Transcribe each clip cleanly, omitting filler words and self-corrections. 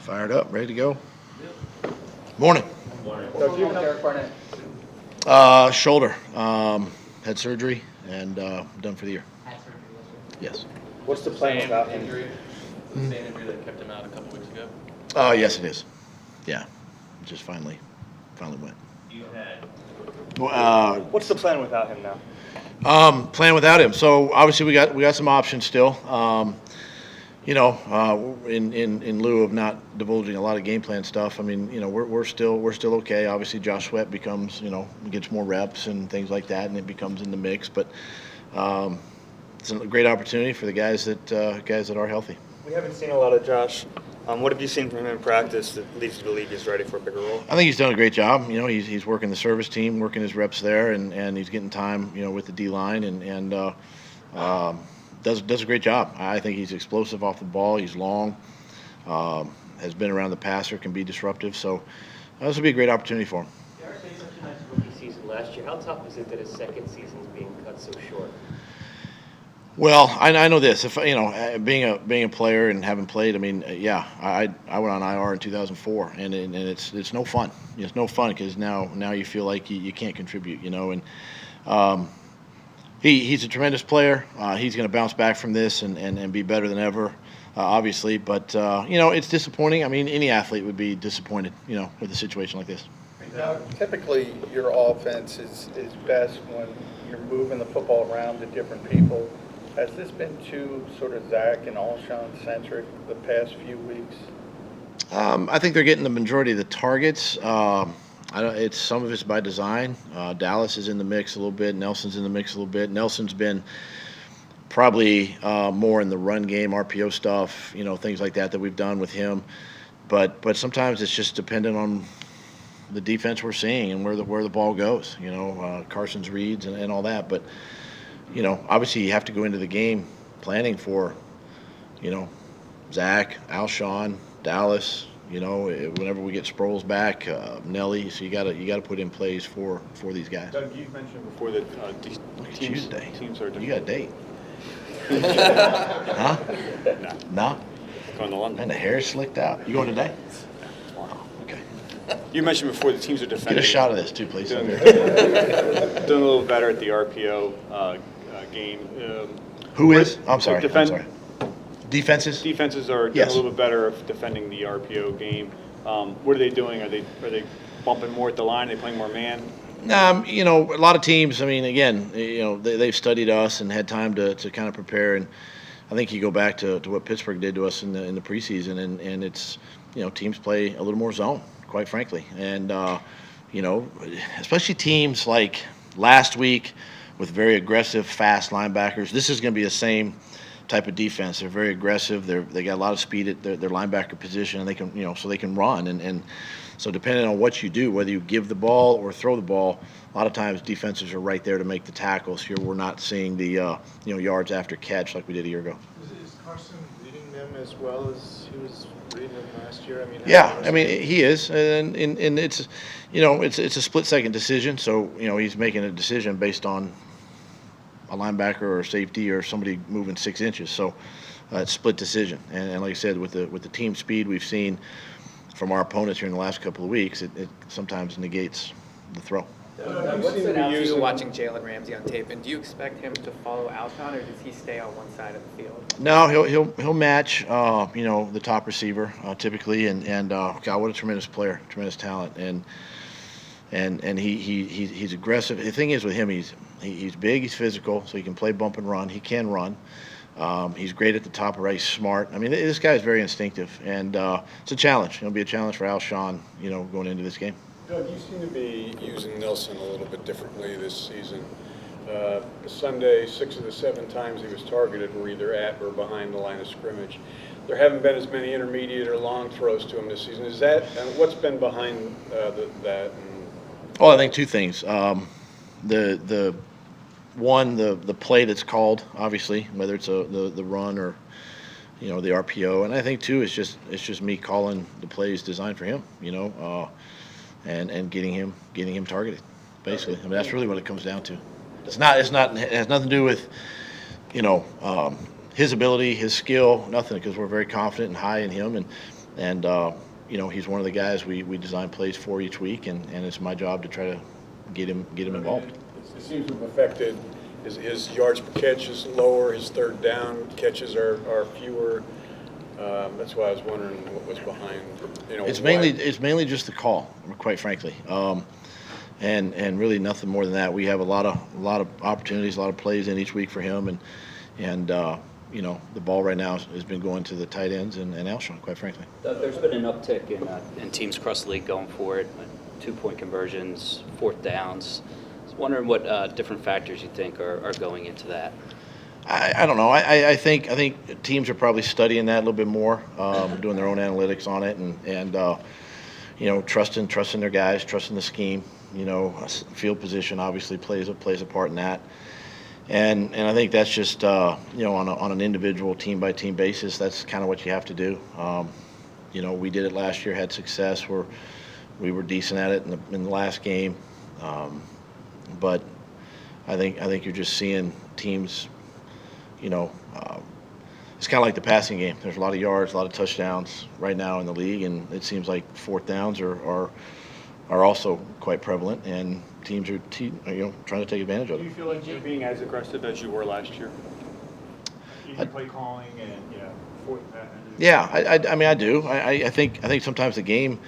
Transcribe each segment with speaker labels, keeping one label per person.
Speaker 1: Fired up, ready to go. Morning.
Speaker 2: So do you have Derek Barnett?
Speaker 1: Shoulder. Had surgery and done for the year.
Speaker 3: Had surgery
Speaker 1: Yes.
Speaker 2: What's the plan without him?
Speaker 4: Injury? Same injury that kept him out a couple weeks ago?
Speaker 1: Yes, it is. Yeah. Just finally went.
Speaker 4: You had.
Speaker 2: What's the plan without him now?
Speaker 1: Playing without him. So obviously we got some options still. In lieu of not divulging a lot of game plan stuff, I mean, we're still okay. Obviously, Josh Sweat becomes, gets more reps and things like that, and it becomes in the mix. But it's a great opportunity for the guys that are healthy.
Speaker 2: We haven't seen a lot of Josh. What have you seen from him in practice that leads you to believe he's ready for a bigger role?
Speaker 1: I think he's done a great job. He's working the service team, working his reps there, and he's getting time, with the D line, and does a great job. I think he's explosive off the ball. He's long, has been around the passer, can be disruptive. So this will be a great opportunity for him.
Speaker 5: Derek had such a nice rookie season last year. How tough is it that his second season is being cut so short?
Speaker 1: Well, I know this. If being a player and having played, I mean, I went on IR in 2004, and it's no fun. It's no fun because now you feel like you can't contribute, and he's a tremendous player. He's going to bounce back from this and be better than ever, obviously. But it's disappointing. I mean, any athlete would be disappointed, with a situation like this.
Speaker 6: Now, typically, your offense is best when you're moving the football around to different people. Has this been too sort of Zach and Alshon-centric the past few weeks?
Speaker 1: I think they're getting the majority of the targets. Some of it's by design. Dallas is in the mix a little bit. Nelson's in the mix a little bit. Nelson's been probably more in the run game, RPO stuff, things like that we've done with him. But sometimes it's just dependent on the defense we're seeing and where the ball goes. Carson's reads and all that. But obviously you have to go into the game planning for, Zach, Alshon, Dallas. Whenever we get Sproles back, Nelly, so you got to put in plays for these guys.
Speaker 7: Doug, you mentioned before that
Speaker 1: Tuesday.
Speaker 7: Teams are different.
Speaker 1: You got a date? Huh? No.
Speaker 7: Going to London.
Speaker 1: And the hair's slicked out. You going today?
Speaker 7: Tomorrow.
Speaker 1: Okay.
Speaker 7: You mentioned before the teams are defending.
Speaker 1: Get a shot of this too, please.
Speaker 7: Doing a little better at the RPO game.
Speaker 1: Who is? I'm sorry.
Speaker 7: Defenses are doing
Speaker 1: Yes.
Speaker 7: a little bit better of defending the RPO game. What are they doing? Are they bumping more at the line? Are they playing more man?
Speaker 1: A lot of teams. I mean, again, they've studied us and had time to kind of prepare. And I think you go back to what Pittsburgh did to us in the preseason, and it's teams play a little more zone, quite frankly, and especially teams like last week with very aggressive, fast linebackers. This is going to be the same type of defense. They're very aggressive. They got a lot of speed at their linebacker position, and they can so they can run. And so depending on what you do, whether you give the ball or throw the ball, a lot of times defenses are right there to make the tackles. Here we're not seeing the yards after catch like we did a year ago.
Speaker 8: Is Carson leading them as well as he was leading them last year?
Speaker 1: He is, and it's it's a split-second decision. So he's making a decision based on a linebacker or a safety or somebody moving 6 inches. So it's split decision. And like I said, with the team speed we've seen from our opponents here in the last couple of weeks, it sometimes negates the throw.
Speaker 3: What stood out to you watching Jalen Ramsey on tape, and do you expect him to follow Alshon, or does he stay on one side of the field?
Speaker 1: No, he'll match the top receiver typically, and God, what a tremendous player, tremendous talent, and he's aggressive. The thing is with him, he's big, he's physical, so he can play bump and run. He can run. He's great at the top, right? He's smart. I mean, this guy is very instinctive, and it's a challenge. It'll be a challenge for Alshon, going into this game.
Speaker 9: Doug, you seem to be using Nelson a little bit differently this season. Sunday, 6 of the 7 times he was targeted were either at or behind the line of scrimmage. There haven't been as many intermediate or long throws to him this season. Is that, and what's been behind that?
Speaker 1: Well, I think two things. The play that's called, obviously, whether it's the run or the RPO, and I think too it's just me calling the plays designed for him, and getting him targeted, basically. I mean, that's really what it comes down to. It has nothing to do with his ability, his skill, nothing, because we're very confident and high in him, and he's one of the guys we design plays for each week, and it's my job to try to get him involved.
Speaker 9: It seems to have affected his yards per catch is lower, his third down catches are fewer. That's why I was wondering what was behind.
Speaker 1: It's
Speaker 9: why.
Speaker 1: mainly just the call, quite frankly, and really nothing more than that. We have a lot of opportunities, a lot of plays in each week for him, and the ball right now has been going to the tight ends and Alshon, quite frankly.
Speaker 10: There's been an uptick in teams across the league going for it, 2-point conversions, fourth downs. I was wondering what different factors you think are going into that.
Speaker 1: I don't know. I think teams are probably studying that a little bit more, doing their own analytics on it, and trusting their guys, trusting the scheme. Field position obviously plays a part in that, and I think that's just on an individual team by team basis. That's kind of what you have to do. We did it last year, had success. We were decent at it in the last game, but I think you're just seeing teams. It's kind of like the passing game. There's a lot of yards, a lot of touchdowns right now in the league, and it seems like fourth downs are also quite prevalent, and teams are trying to take advantage of
Speaker 7: Do
Speaker 1: it.
Speaker 7: you feel like you're being as aggressive as you were last year? Even play calling and fourth down.
Speaker 1: Yeah, I mean I do. I think sometimes the game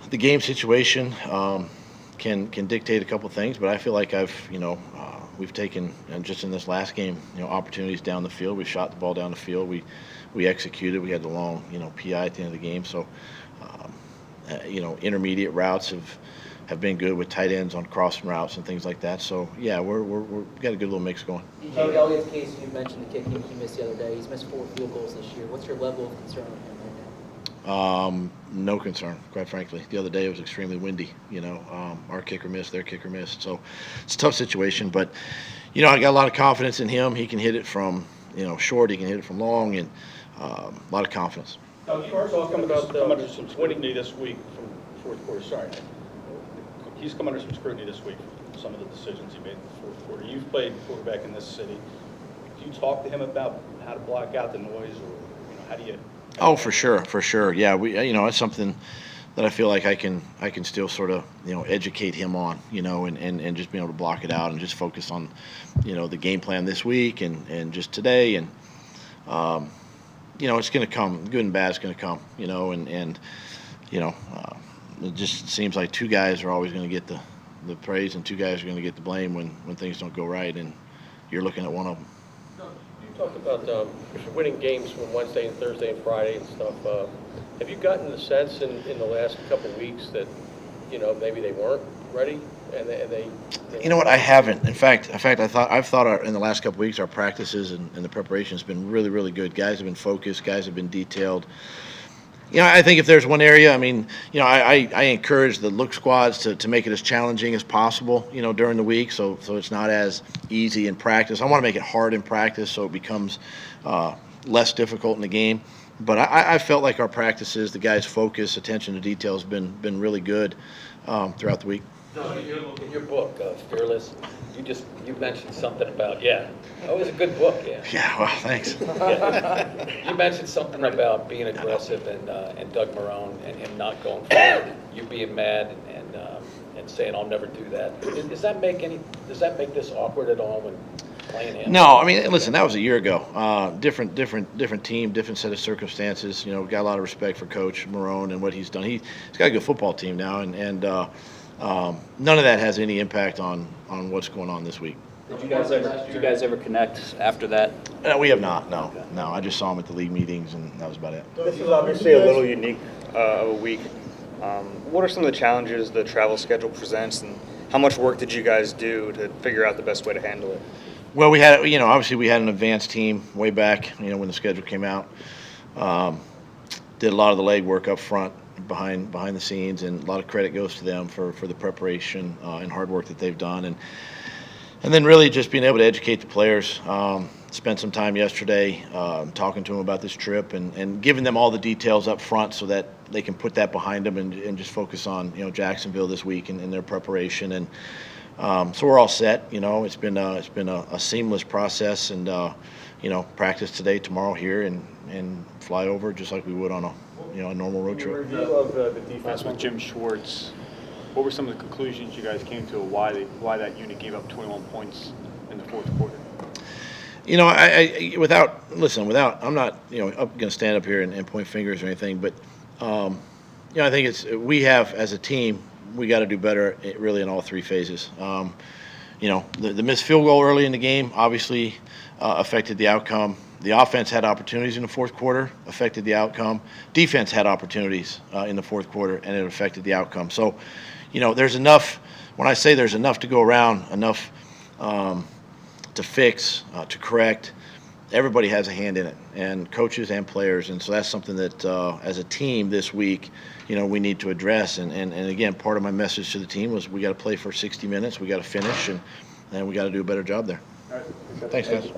Speaker 1: situation can dictate a couple things, but I feel like we've taken, and just in this last game, opportunities down the field. We shot the ball down the field. We executed. We had the long, PI at the end of the game. So, intermediate routes have been good with tight ends on crossing routes and things like that. So, yeah, we've got a good little mix going.
Speaker 11: DJ Elliott's case, you mentioned the kick he missed the other day. He's missed 4 field goals this year. What's your level of concern with him right now?
Speaker 1: No concern, quite frankly. The other day it was extremely windy. Our kicker missed, their kicker missed. So it's a tough situation, but I got a lot of confidence in him. He can hit it from short, he can hit it from long, and a lot of confidence.
Speaker 12: Doug, you also come under some scrutiny this week from fourth quarter. Sorry, he's come under some scrutiny this week for some of the decisions he made in the fourth quarter. You've played quarterback in this city. Do you talk to him about how to block out the noise, or how do you?
Speaker 1: Oh, for sure. Yeah, it's something that I feel like I can still sort of educate him on, and just being able to block it out and just focus on the game plan this week and just today, and it's going to come, good and bad is going to come, and it just seems like two guys are always going to get the praise and two guys are going to get the blame when things don't go right, and you're looking at one of them.
Speaker 12: You talked about winning games from Wednesday and Thursday and Friday and stuff. Have you gotten the sense in the last couple of weeks that maybe they weren't ready and they
Speaker 1: You know what? I haven't. In fact, I've thought in the last couple of weeks our practices and the preparation has been really, really good. Guys have been focused. Guys have been detailed. I think if there's one area, I encourage the look squads to make it as challenging as possible, during the week, so it's not as easy in practice. I want to make it hard in practice so it becomes less difficult in the game. But I felt like our practices, the guys' focus, attention to detail has been really good throughout the week.
Speaker 12: In your book, Fearless, you mentioned something about that was a good book,
Speaker 1: Yeah, well, thanks.
Speaker 12: You mentioned something about being aggressive and Doug Marrone and him not going forward. You being mad and saying I'll never do that. Does that make this awkward at all when playing him?
Speaker 1: No, listen, that was a year ago. Different team, different set of circumstances. Got a lot of respect for Coach Marrone and what he's done. He's got a good football team now, and none of that has any impact on what's going on this week.
Speaker 10: Did you guys ever connect after that?
Speaker 1: We have not. No. I just saw him at the league meetings, and that was about it.
Speaker 2: This is obviously a little unique of a week. What are some of the challenges the travel schedule presents, and how much work did you guys do to figure out the best way to handle it?
Speaker 1: Well, we had, obviously we had an advanced team way back, when the schedule came out. Did a lot of the legwork up front, behind the scenes, and a lot of credit goes to them for the preparation and hard work that they've done, and then really just being able to educate the players. Spent some time yesterday talking to them about this trip and giving them all the details up front so that they can put that behind them and just focus on Jacksonville this week and their preparation. And So we're all set. It's been a seamless process, and practice today, tomorrow here, and fly over just like we would on a normal road trip.
Speaker 7: Review of the defense with Jim Schwartz. What were some of the conclusions you guys came to of why that unit gave up 21 points in the fourth quarter?
Speaker 1: I'm not going to stand up here and point fingers or anything, but I think we have, as a team, we got to do better really in all three phases. The missed field goal early in the game obviously affected the outcome. The offense had opportunities in the fourth quarter, affected the outcome. Defense had opportunities in the fourth quarter, and it affected the outcome. So, there's enough. When I say there's enough to go around, enough to fix, to correct, everybody has a hand in it, and coaches and players. And so that's something that, as a team this week, we need to address. And again, part of my message to the team was we got to play for 60 minutes, we got to finish, and we got to do a better job there.
Speaker 7: All right.
Speaker 1: Thanks, guys.